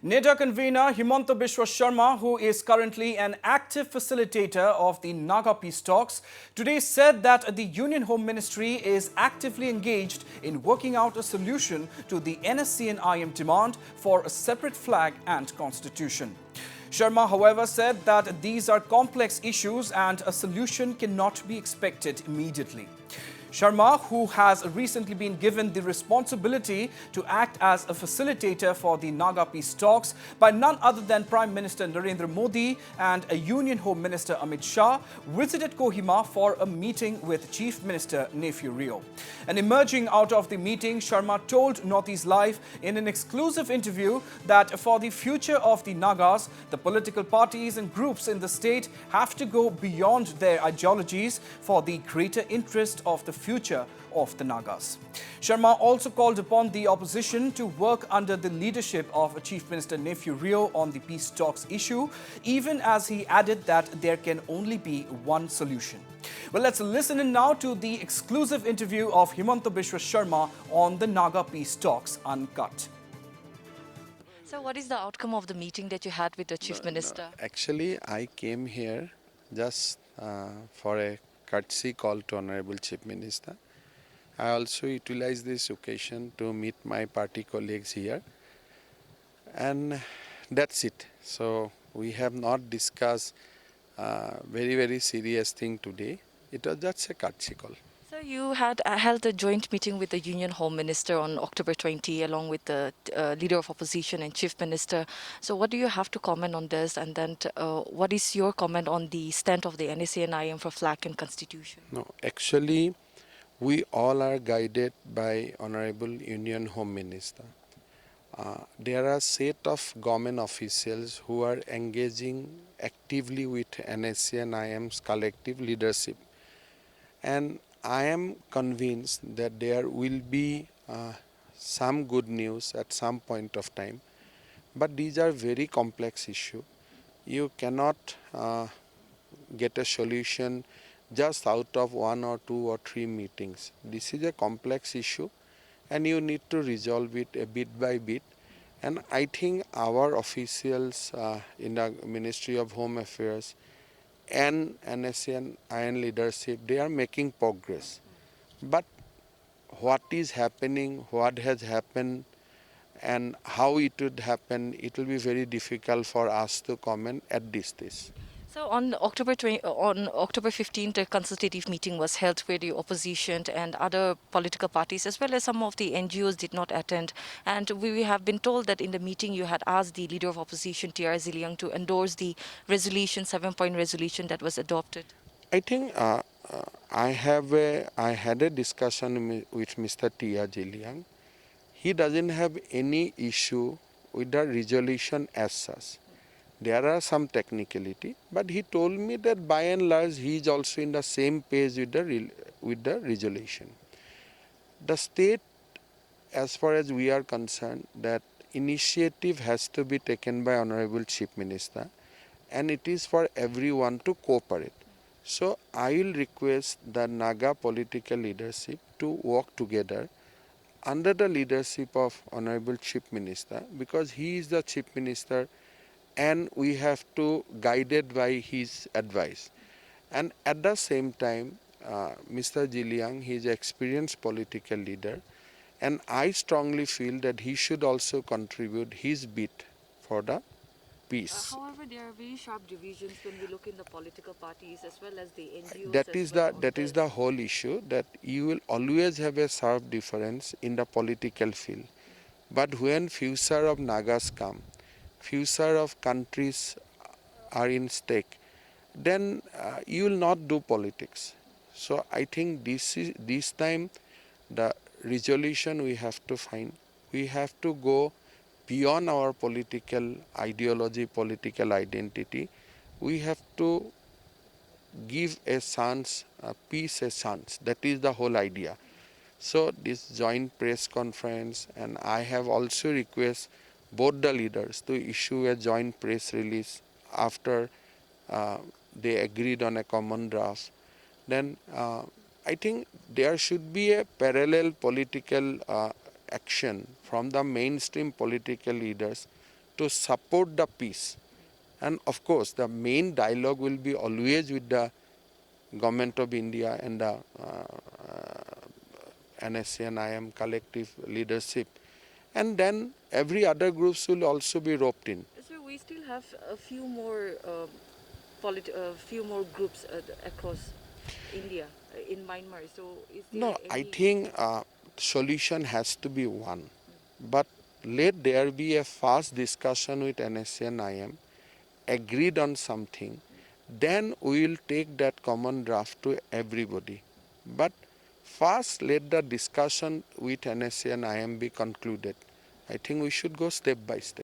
NEDA convener Himanta Biswa Sharma, who is currently an active facilitator of the Naga peace talks, today said that the Union Home Ministry is actively engaged in working out a solution to the NSC and IM demand for a separate flag and constitution. Sharma, however, said that these are complex issues and a solution cannot be expected immediately. Sharma, who has recently been given the responsibility to act as a facilitator for the Naga peace talks by none other than Prime Minister Narendra Modi and a Union Home Minister Amit Shah, visited Kohima for a meeting with Chief Minister Neiphiu Rio. And emerging out of the meeting, Sharma told Northeast Live in an exclusive interview that for the future of the Nagas, the political parties and groups in the state have to go beyond their ideologies for the greater interest of the future of the Nagas. Sharma also called upon the opposition to work under the leadership of Chief Minister Neiphiu Rio on the peace talks issue, even as he added that there can only be one solution. Well, let's listen in now to the exclusive interview of Himanta Biswa Sharma on the Naga peace talks uncut. So what is the outcome of the meeting that you had with the Chief Minister? Actually, I came here just for a courtesy call to Honorable Chief Minister. I also utilize this occasion to meet my party colleagues here. And that's it. So we have not discussed very serious thing today. It was just a courtesy call. So you had held a joint meeting with the Union Home Minister on October 20 along with the Leader of Opposition and Chief Minister. So what do you have to comment on this, and then what is your comment on the stand of the NSA and IM for flag and constitution? No, actually we all are guided by Honorable Union Home Minister. There are a set of government officials who are engaging actively with NSA and IM's collective leadership. And I am convinced that there will be some good news at some point of time. But these are very complex issues. You cannot get a solution just out of 1 or 2 or 3 meetings. This is a complex issue and you need to resolve it a bit by bit. And I think our officials in the Ministry of Home Affairs and NSA and IN leadership, they are making progress. But what is happening, what has happened, and how it would happen, it will be very difficult for us to comment at this stage. So on October 15th, a consultative meeting was held where the opposition and other political parties as well as some of the NGOs did not attend. And we have been told that in the meeting you had asked the Leader of Opposition, T.R. Ziliang, to endorse the resolution, 7-point resolution that was adopted. I think I had a discussion with Mr. T.R. Ziliang. He doesn't have any issue with the resolution as such. There are some technicality, but he told me that by and large he is also in the same page with the resolution. The state, as far as we are concerned, that initiative has to be taken by Honorable Chief Minister, and it is for everyone to cooperate. So I will request the Naga political leadership to work together under the leadership of Honorable Chief Minister, because he is the Chief Minister and we have to guided by his advice. And at the same time, Mr. Ziliang, he is an experienced political leader, and I strongly feel that he should also contribute his bit for the peace. However, there are very sharp divisions when we look in the political parties as well as the NGOs. That is the whole issue, that you will always have a sharp difference in the political field. But when future of Nagas come, future of countries are in stake, then you will not do politics. So I think this time the resolution we have to find, we have to go beyond our political ideology, political identity. We have to give a chance, peace a chance. That is the whole idea. So this joint press conference, and I have also requested both the leaders to issue a joint press release after they agreed on a common draft. Then I think there should be a parallel political action from the mainstream political leaders to support the peace. And of course, the main dialogue will be always with the Government of India and the NSA and IM collective leadership. And then every other groups will also be roped in. So we still have a few more groups across India, in Myanmar. So is there No, I think solution has to be one. But let there be a fast discussion with NSA and IM, agreed on something, then we will take that common draft to everybody. But first let the discussion with NSA and IM be concluded. I think we should go step by step.